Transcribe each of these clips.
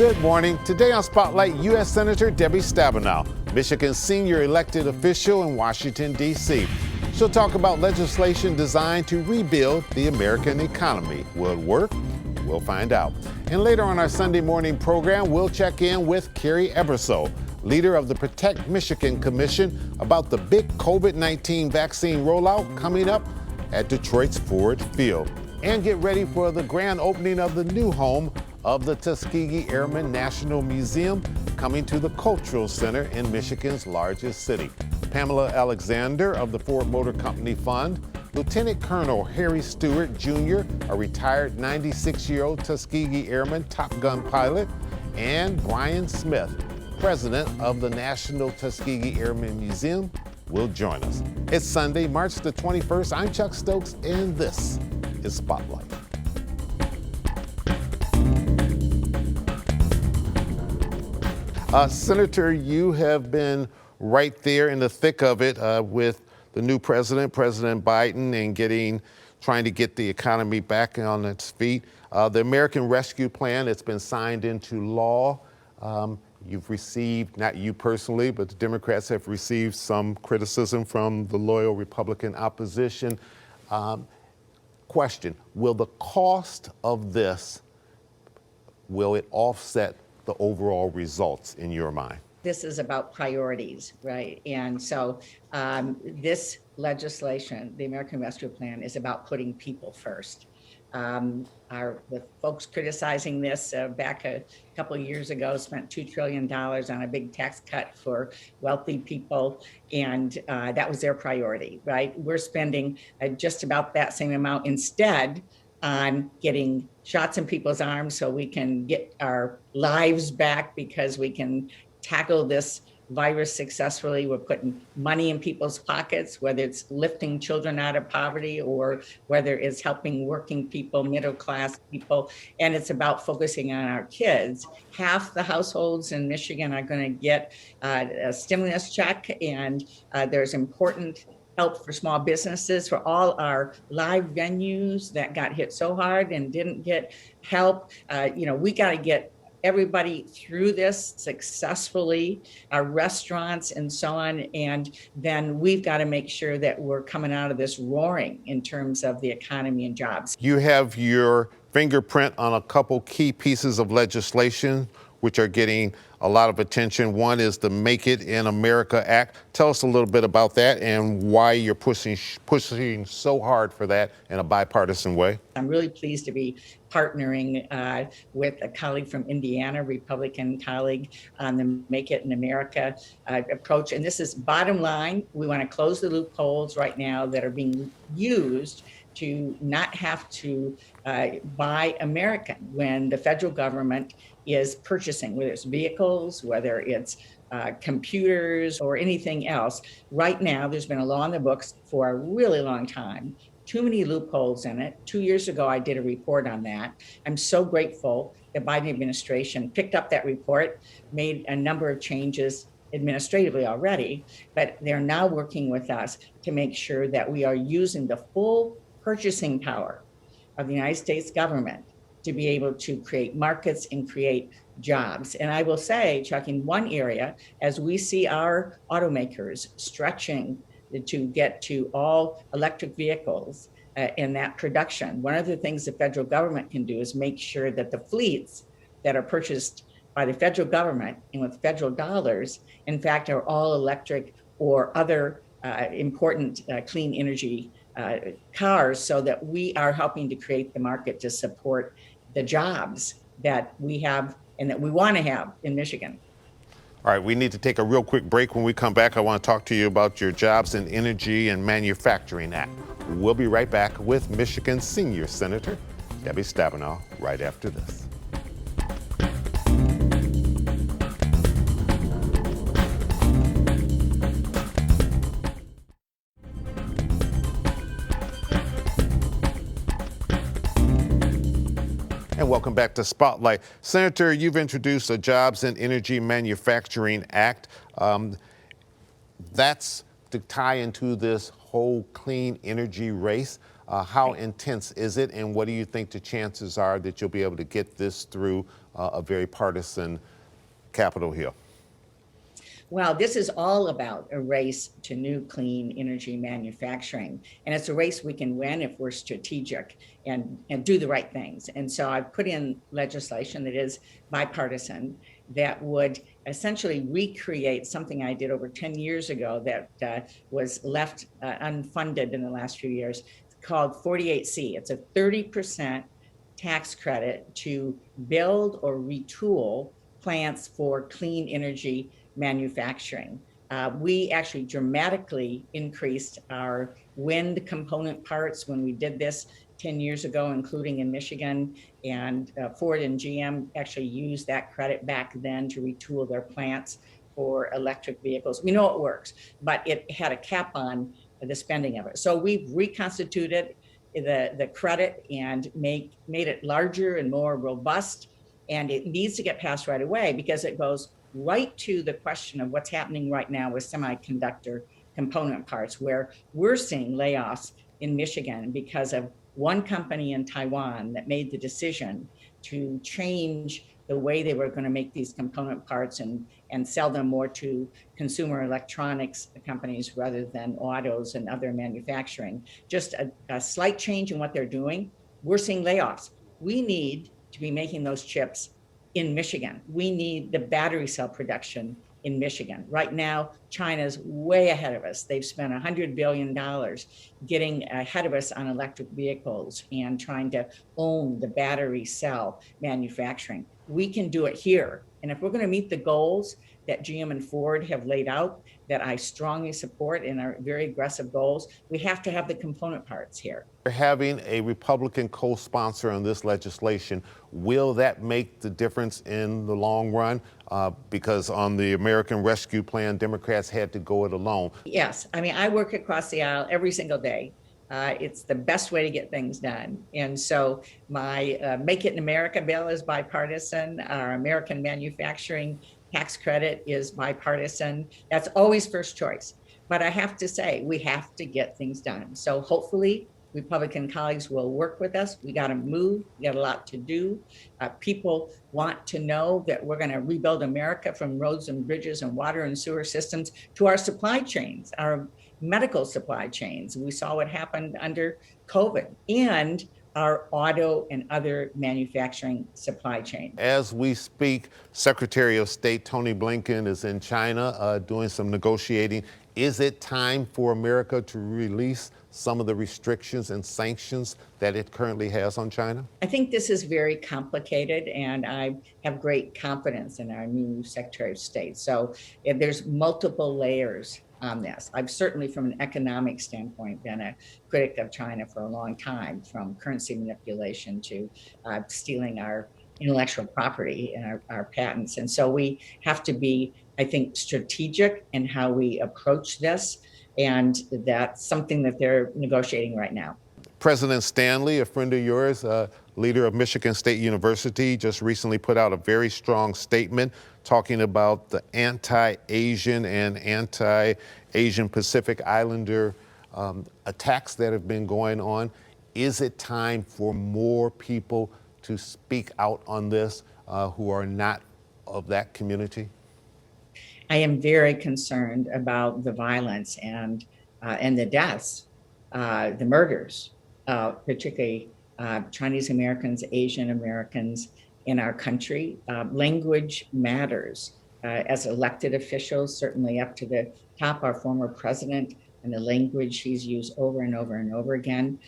Good morning. Today on Spotlight, U.S. Senator Debbie Stabenow, Michigan's senior elected official in Washington, D.C. She'll talk about legislation designed to rebuild the American economy. Will it work? We'll find out. And later on our Sunday morning program, we'll check in with Carrie Eberso, leader of the Protect Michigan Commission, about the big COVID-19 vaccine rollout coming up at Detroit's Ford Field. And get ready for the grand opening of the new home of the Tuskegee Airmen National Museum, coming to the Cultural Center in Michigan's largest city. Pamela Alexander of the Ford Motor Company Fund, Lieutenant Colonel Harry Stewart Jr., a retired 96-year-old Tuskegee Airman Top Gun pilot, and Brian Smith, president of the National Tuskegee Airmen Museum, will join us. It's Sunday, March the 21st. I'm Chuck Stokes, and this is Spotlight. Senator, you have been right there in the thick of it with the new president, President Biden, and trying to get the economy back on its feet. The American Rescue Plan, it's been signed into law. You've received, not you personally, but the Democrats have received some criticism from the loyal Republican opposition. Question, will the cost of this, will it offset the overall results in your mind? This is about priorities, right? And so this legislation, the American Rescue Plan, is about putting people first. The folks criticizing this back a couple of years ago spent $2 trillion on a big tax cut for wealthy people, and that was their priority, right? We're spending just about that same amount instead on getting shots in people's arms so we can get our lives back, because we can tackle this virus successfully. We're putting money in people's pockets, whether it's lifting children out of poverty or whether it's helping working people, middle class people, and it's about focusing on our kids. Half the households in Michigan are going to get a stimulus check, and there's important help for small businesses, for all our live venues that got hit so hard and didn't get help. We got to get everybody through this successfully, our restaurants and so on. And then we've got to make sure that we're coming out of this roaring in terms of the economy and jobs. You have your fingerprint on a couple key pieces of legislation which are getting a lot of attention. One is the Make It in America Act. Tell us a little bit about that and why you're pushing so hard for that in a bipartisan way. I'm really pleased to be partnering with a colleague from Indiana, Republican colleague, on the Make It in America approach. And this is bottom line. We want to close the loopholes right now that are being used to not have to buy American when the federal government is purchasing, whether it's vehicles, whether it's computers or anything else. Right now, there's been a law in the books for a really long time, too many loopholes in it. 2 years ago, I did a report on that. I'm so grateful the Biden administration picked up that report, made a number of changes administratively already, but they're now working with us to make sure that we are using the full purchasing power of the United States government to be able to create markets and create jobs. And I will say, Chuck, in one area, as we see our automakers stretching to get to all electric vehicles in that production, one of the things the federal government can do is make sure that the fleets that are purchased by the federal government and with federal dollars, in fact, are all electric or other important clean energy cars, so that we are helping to create the market to support the jobs that we have and that we want to have in Michigan. All right, we need to take a real quick break. When we come back, I want to talk to you about your Jobs in Energy and Manufacturing Act. We'll be right back with Michigan Senior Senator Debbie Stabenow right after this. And welcome back to Spotlight. Senator, you've introduced a Jobs and Energy Manufacturing Act. That's to tie into this whole clean energy race. How intense is it, and what do you think the chances are that you'll be able to get this through a very partisan Capitol Hill? Well, this is all about a race to new clean energy manufacturing. And it's a race we can win if we're strategic and do the right things. And so I've put in legislation that is bipartisan that would essentially recreate something I did over 10 years ago that was left unfunded in the last few years, called 48C. It's a 30% tax credit to build or retool plants for clean energy manufacturing. We actually dramatically increased our wind component parts when we did this 10 years ago, including in Michigan, and Ford and GM actually used that credit back then to retool their plants for electric vehicles. We know it works, but it had a cap on the spending of it. So we've reconstituted the credit and made it larger and more robust, and it needs to get passed right away because it goes right to the question of what's happening right now with semiconductor component parts, where we're seeing layoffs in Michigan because of one company in Taiwan that made the decision to change the way they were going to make these component parts and sell them more to consumer electronics companies rather than autos and other manufacturing. Just a slight change in what they're doing. We're seeing layoffs. We need to be making those chips in Michigan. We need the battery cell production in Michigan. Right now, China's way ahead of us. They've spent $100 billion getting ahead of us on electric vehicles and trying to own the battery cell manufacturing. We can do it here. And if we're going to meet the goals that GM and Ford have laid out, that I strongly support and are very aggressive goals, we have to have the component parts here. Having a Republican co-sponsor on this legislation, will that make the difference in the long run? Because on the American Rescue Plan, Democrats had to go it alone. Yes, I mean, I work across the aisle every single day. It's the best way to get things done. And so my Make It in America bill is bipartisan. Our American manufacturing tax credit is bipartisan. That's always first choice. But I have to say, we have to get things done. So hopefully Republican colleagues will work with us. We got to move. We got a lot to do. People want to know that we're going to rebuild America from roads and bridges and water and sewer systems to our supply chains, our medical supply chains. We saw what happened under COVID, and our auto and other manufacturing supply chain. As we speak, Secretary of State Tony Blinken is in China doing some negotiating. Is it time for America to release some of the restrictions and sanctions that it currently has on China? I think this is very complicated, and I have great confidence in our new Secretary of State. So there's multiple layers on this. I've certainly, from an economic standpoint, been a critic of China for a long time, from currency manipulation to stealing our intellectual property and our patents. And so we have to be, I think, strategic in how we approach this. And that's something that they're negotiating right now. President Stanley, a friend of yours, leader of Michigan State University, just recently put out a very strong statement talking about the anti-Asian and anti-Asian Pacific Islander attacks that have been going on. Is it time for more people to speak out on this who are not of that community? I am very concerned about the violence and the deaths, the murders, particularly Chinese Americans, Asian Americans in our country. Language matters. As elected officials, certainly up to the top, our former president, and the language he's used over and over and over again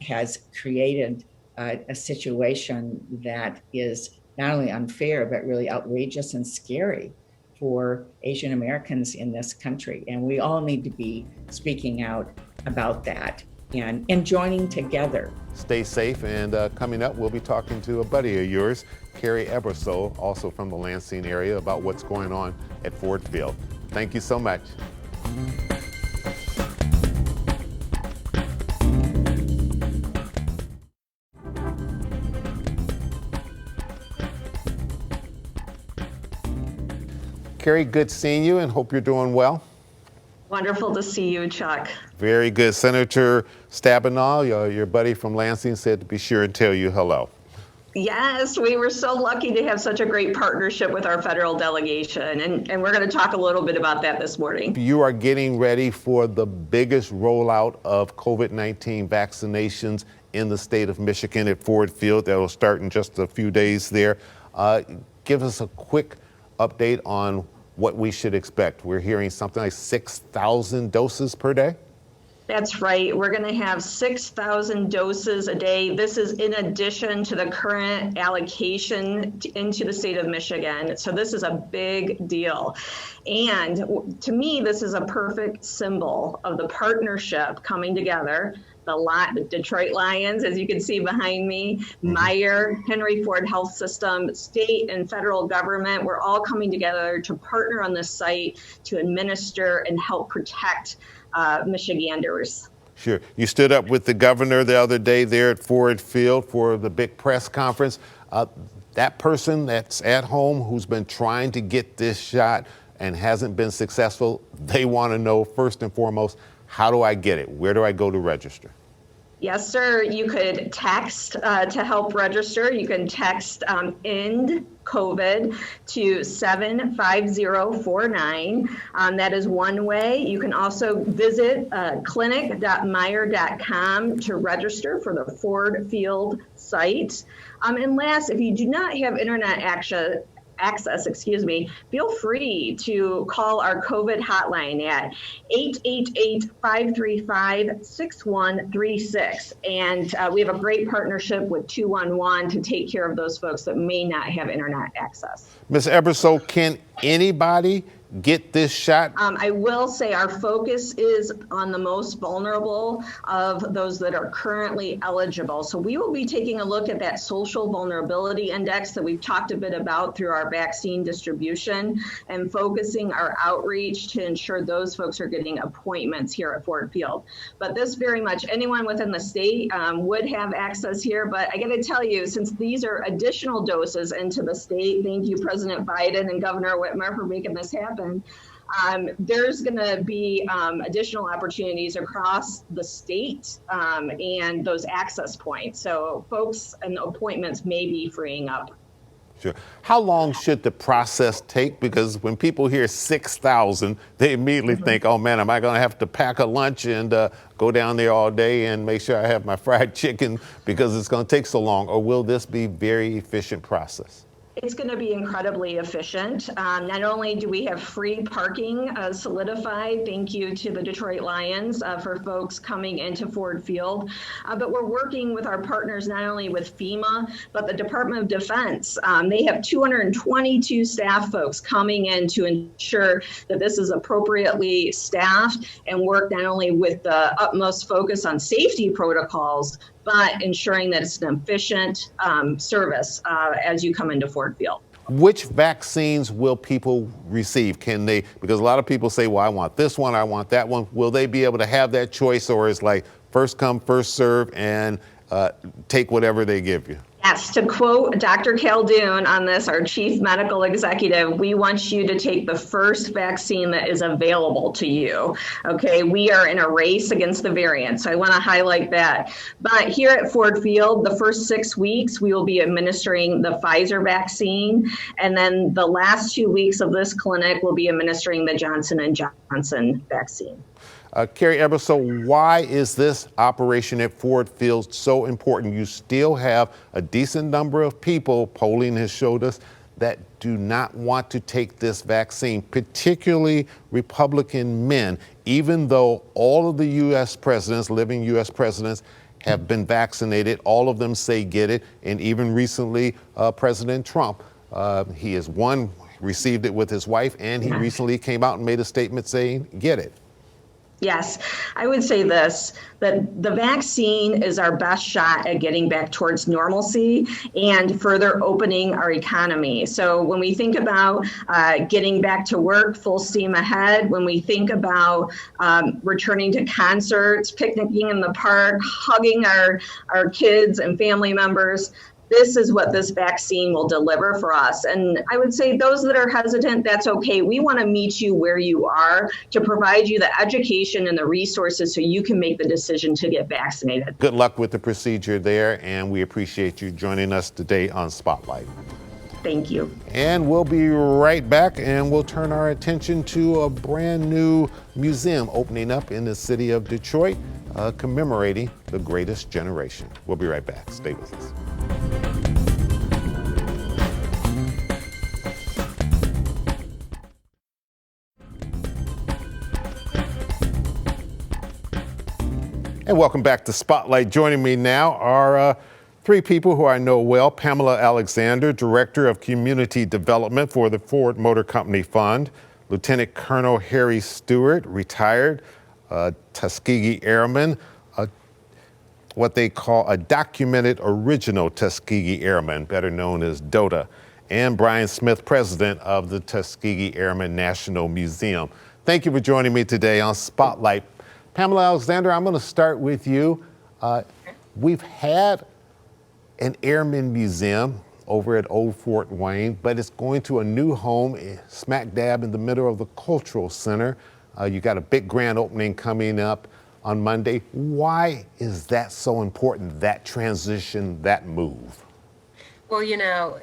has created a situation that is not only unfair, but really outrageous and scary for Asian Americans in this country. And we all need to be speaking out about that and joining together. Stay safe, and coming up, we'll be talking to a buddy of yours, Carrie Ebersole, also from the Lansing area, about what's going on at Ford Field. Thank you so much. Carrie, good seeing you, and hope you're doing well. Wonderful to see you, Chuck. Very good. Senator Stabenow, your buddy from Lansing, said to be sure and tell you hello. Yes, we were so lucky to have such a great partnership with our federal delegation, and we're going to talk a little bit about that this morning. You are getting ready for the biggest rollout of COVID-19 vaccinations in the state of Michigan at Ford Field. That will start in just a few days there. Give us a quick update on what we should expect. We're hearing something like 6,000 doses per day. That's right. We're going to have 6,000 doses a day. This is in addition to the current allocation into the state of Michigan. So this is a big deal. And to me, this is a perfect symbol of the partnership coming together. The Detroit Lions, as you can see behind me, Meyer, Henry Ford Health System, state and federal government, we're all coming together to partner on this site to administer and help protect Michiganders. Sure. You stood up with the governor the other day there at Ford Field for the big press conference. That person that's at home who's been trying to get this shot and hasn't been successful, they want to know first and foremost, how do I get it? Where do I go to register? Yes, sir. You could text to help register. You can text END COVID to 75049. That is one way. You can also visit clinic.meyer.com to register for the Ford Field site. And last, if you do not have internet access, feel free to call our COVID hotline at 888-535-6136. And we have a great partnership with 211 to take care of those folks that may not have internet access. Ms. Eberso, can anybody get this shot? I will say our focus is on the most vulnerable of those that are currently eligible. So we will be taking a look at that social vulnerability index that we've talked a bit about through our vaccine distribution and focusing our outreach to ensure those folks are getting appointments here at Ford Field. But this very much anyone within the state would have access here. But I got to tell you, since these are additional doses into the state, thank you, President Biden and Governor Whitmer, for making this happen. There's going to be additional opportunities across the state and those access points. So folks and appointments may be freeing up. Sure. How long should the process take? Because when people hear 6,000, they immediately think, oh man, am I going to have to pack a lunch and go down there all day and make sure I have my fried chicken because it's going to take so long? Or will this be a very efficient process? It's going to be incredibly efficient. Not only do we have free parking solidified, thank you to the Detroit Lions for folks coming into Ford Field, but we're working with our partners not only with FEMA, but the Department of Defense. They have 222 staff folks coming in to ensure that this is appropriately staffed and work not only with the utmost focus on safety protocols, but ensuring that it's an efficient service as you come into Ford Field. Which vaccines will people receive? Can they, because a lot of people say, well, I want this one, I want that one. Will they be able to have that choice, or is like first come, first serve and take whatever they give you? Yes, to quote Dr. Caldoun on this, our chief medical executive, we want you to take the first vaccine that is available to you. Okay, we are in a race against the variant, so I want to highlight that. But here at Ford Field, the first 6 weeks, we will be administering the Pfizer vaccine, and then the last 2 weeks of this clinic will be administering the Johnson & Johnson vaccine. Carrie Eberso, why is this operation at Ford Field so important? You still have a decent number of people, polling has showed us, that do not want to take this vaccine, particularly Republican men, even though all of the U.S. presidents, living U.S. presidents, have been vaccinated. All of them say get it. And even recently, President Trump, he has received it with his wife, and he recently came out and made a statement saying get it. Yes, I would say this, that the vaccine is our best shot at getting back towards normalcy and further opening our economy. So when we think about getting back to work full steam ahead, when we think about returning to concerts, picnicking in the park, hugging our kids and family members, this is what this vaccine will deliver for us. And I would say those that are hesitant, that's okay. We want to meet you where you are to provide you the education and the resources so you can make the decision to get vaccinated. Good luck with the procedure there, and we appreciate you joining us today on Spotlight. Thank you. And we'll be right back, and we'll turn our attention to a brand new museum opening up in the city of Detroit, commemorating the greatest generation. We'll be right back. Stay with us. And welcome back to Spotlight. Joining me now are three people who I know well. Pamela Alexander, Director of Community Development for the Ford Motor Company Fund. Lieutenant Colonel Harry Stewart, retired Tuskegee Airman, what they call a documented original Tuskegee Airman, better known as DOTA. And Brian Smith, President of the Tuskegee Airmen National Museum. Thank you for joining me today on Spotlight. Pamela Alexander, I'm going to start with you. We've had an Airmen Museum over at Old Fort Wayne, but it's going to a new home smack dab in the middle of the Cultural Center. You got a big grand opening coming up on Monday. Why is that so important, that transition, that move? Well, you know,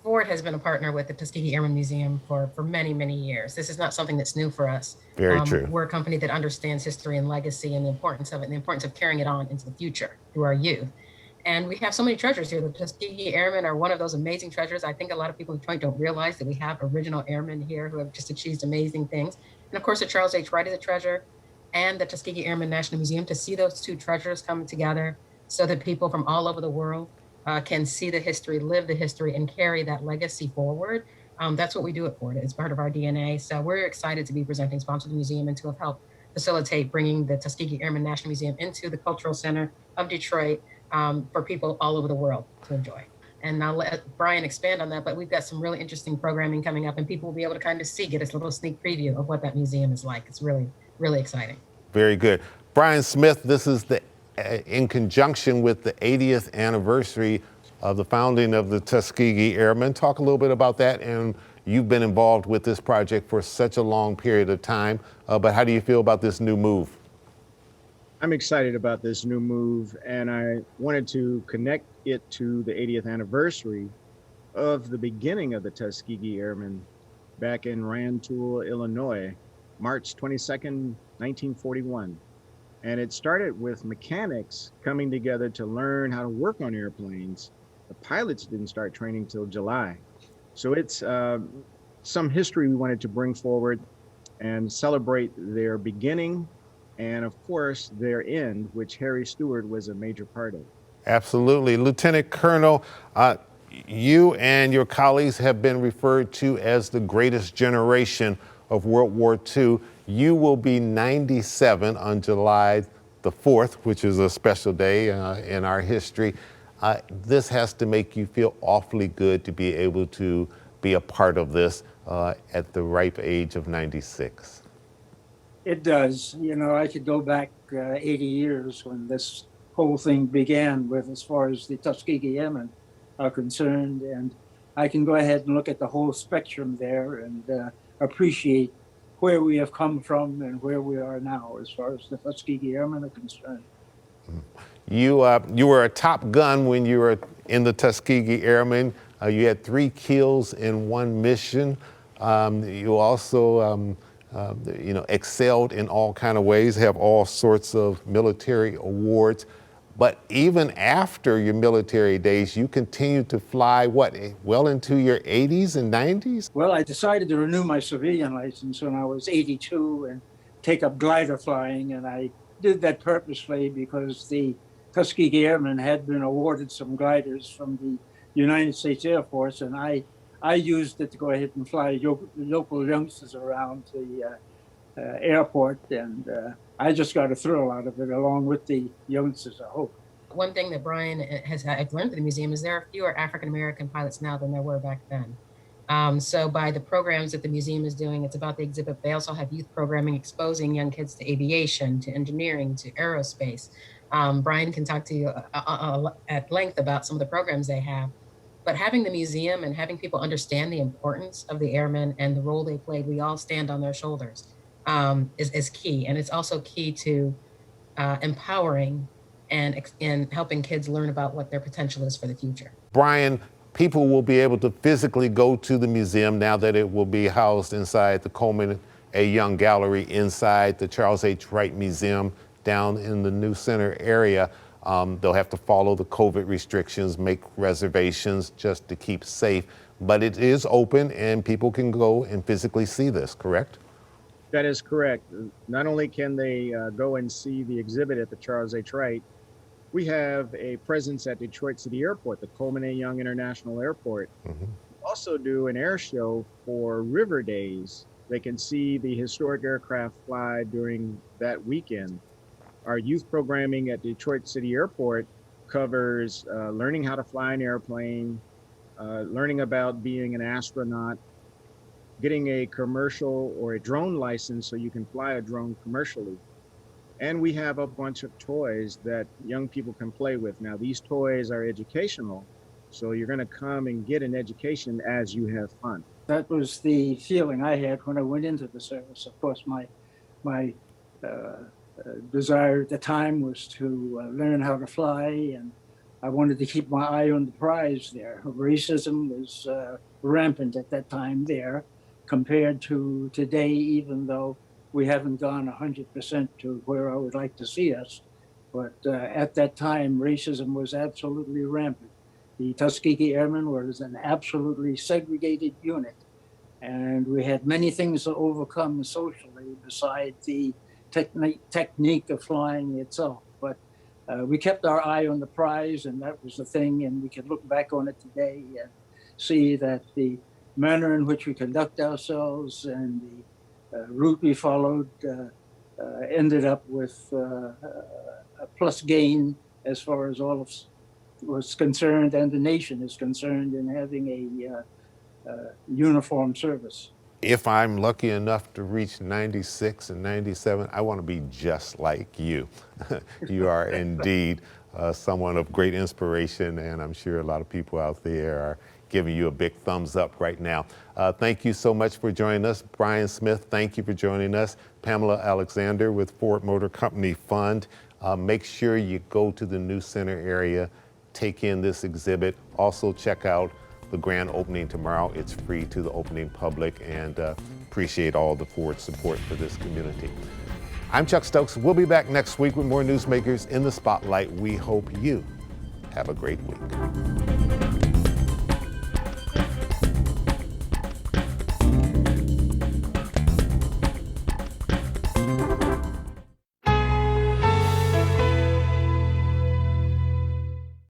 Ford has been a partner with the Tuskegee Airmen Museum for many, many years. This is not something that's new for us. Very true. We're a company that understands history and legacy and the importance of it and the importance of carrying it on into the future through our youth. And we have so many treasures here. The Tuskegee Airmen are one of those amazing treasures. I think a lot of people in Detroit don't realize that we have original airmen here who have just achieved amazing things. And of course, the Charles H. Wright is a treasure, and the Tuskegee Airmen National Museum. To see those two treasures come together so that people from all over the world can see the history, live the history, and carry that legacy forward. That's what we do at Ford. It's part of our DNA. So we're excited to be presenting sponsor of the museum and to have helped facilitate bringing the Tuskegee Airmen National Museum into the Cultural Center of Detroit for people all over the world to enjoy. And I'll let Brian expand on that, but we've got some really interesting programming coming up, and people will be able to kind of get a little sneak preview of what that museum is like. It's really, really exciting. Very good. Brian Smith, this is in conjunction with the 80th anniversary of the founding of the Tuskegee Airmen. Talk a little bit about that, and you've been involved with this project for such a long period of time, but how do you feel about this new move? I'm excited about this new move, and I wanted to connect it to the 80th anniversary of the beginning of the Tuskegee Airmen back in Rantoul, Illinois, March 22nd, 1941. And it started with mechanics coming together to learn how to work on airplanes. The pilots didn't start training till July. So it's some history we wanted to bring forward and celebrate their beginning and, of course, their end, which Harry Stewart was a major part of. Absolutely. Lieutenant Colonel, you and your colleagues have been referred to as the greatest generation of World War II. You will be 97 on July the 4th, which is a special day in our history. This has to make you feel awfully good to be able to be a part of this at the ripe age of 96. It does. You know, I could go back 80 years when this whole thing began with, as far as the Tuskegee Airmen are concerned, and I can go ahead and look at the whole spectrum there and appreciate where we have come from and where we are now as far as the Tuskegee Airmen are concerned. You were a top gun when you were in the Tuskegee Airmen. You had 3 kills in 1 mission. You also excelled in all kind of ways, have all sorts of military awards. But even after your military days, you continued to fly, well into your 80s and 90s? Well, I decided to renew my civilian license when I was 82 and take up glider flying. And I did that purposely because the Tuskegee Airmen had been awarded some gliders from the United States Air Force. And I used it to go ahead and fly local youngsters around the airport, and I just got a thrill out of it, along with the youngsters, I hope. One thing that Brian I've learned from the museum is there are fewer African-American pilots now than there were back then. So by the programs that the museum is doing, it's about the exhibit. They also have youth programming exposing young kids to aviation, to engineering, to aerospace. Brian can talk to you at length about some of the programs they have. But having the museum and having people understand the importance of the airmen and the role they played, we all stand on their shoulders, is key. And it's also key to empowering and helping kids learn about what their potential is for the future. Brian, people will be able to physically go to the museum now that it will be housed inside the Coleman A. Young Gallery inside the Charles H. Wright Museum down in the New Center area. They'll have to follow the COVID restrictions, make reservations just to keep safe, but it is open and people can go and physically see this, correct? That is correct. Not only can they go and see the exhibit at the Charles H. Wright, we have a presence at Detroit City Airport, the Coleman A. Young International Airport. Mm-hmm. We also do an air show for River Days. They can see the historic aircraft fly during that weekend. Our youth programming at Detroit City Airport covers learning how to fly an airplane, learning about being an astronaut, getting a commercial or a drone license so you can fly a drone commercially. And we have a bunch of toys that young people can play with. Now, these toys are educational, so you're going to come and get an education as you have fun. That was the feeling I had when I went into the service. Of course, my desire at the time was to learn how to fly, and I wanted to keep my eye on the prize there. Racism was rampant at that time there compared to today, even though we haven't gone 100% to where I would like to see us. But at that time, racism was absolutely rampant. The Tuskegee Airmen was an absolutely segregated unit, and we had many things to overcome socially besides the technique of flying itself. But we kept our eye on the prize, and that was the thing, and we can look back on it today and see that the manner in which we conduct ourselves and the route we followed ended up with a plus gain as far as all of was concerned and the nation is concerned in having a uniform service. If I'm lucky enough to reach 96 and 97, I want to be just like you. You are indeed someone of great inspiration, and I'm sure a lot of people out there are giving you a big thumbs up right now. Thank you so much for joining us. Brian Smith, thank you for joining us. Pamela Alexander with Ford Motor Company Fund. Make sure you go to the New Center area, take in this exhibit. Also check out the grand opening tomorrow. It's free to the opening public, and appreciate all the Ford support for this community. I'm Chuck Stokes. We'll be back next week with more newsmakers in the spotlight. We hope you have a great week.